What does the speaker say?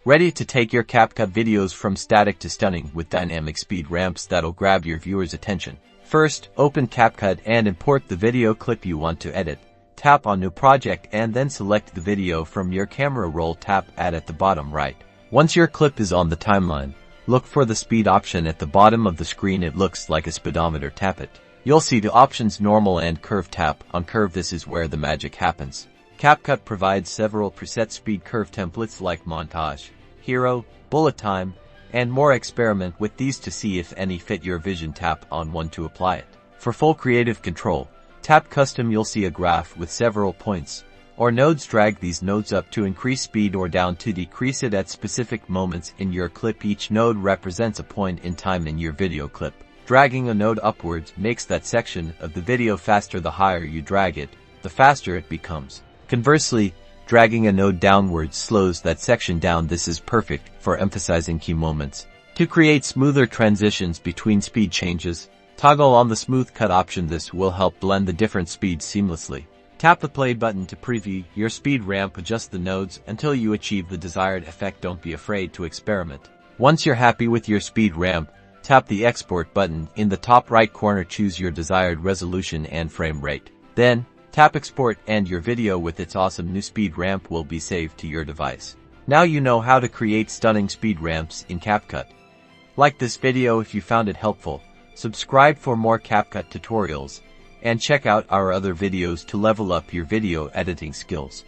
Ready to take your Capcut videos from static to stunning with dynamic speed ramps that'll grab your viewers' attention. First, open Capcut and import the video clip you want to edit. Tap on New Project and then select the video from your camera roll. Tap Add at the bottom right. Once your clip is on the timeline, look for the speed option at the bottom of the screen. It looks like a speedometer. Tap it. You'll see the options normal and curve. Tap on curve. This is where the magic happens. Capcut provides several preset speed curve templates like montage, hero, bullet time, and more. Experiment with these to see if any fit your vision. Tap on one to apply it. For full creative control, tap custom. You'll see a graph with several points or nodes. Drag these nodes up to increase speed or down to decrease it at specific moments in your clip. Each node represents a point in time in your video clip. Dragging a node upwards makes that section of the video faster. The higher you drag it, the faster it becomes. Conversely, dragging a node downwards slows that section down. This is perfect for emphasizing key moments. To create smoother transitions between speed changes, toggle on the smooth cut option. This will help blend the different speeds seamlessly. Tap the play button to preview your speed ramp. Adjust the nodes until you achieve the desired effect. Don't be afraid to experiment. Once you're happy with your speed ramp, tap the export button in the top right corner. Choose your desired resolution and frame rate. Then, tap export and your video with its awesome new speed ramp will be saved to your device. Now you know how to create stunning speed ramps in Capcut. Like this video if you found it helpful, subscribe for more Capcut tutorials, and check out our other videos to level up your video editing skills.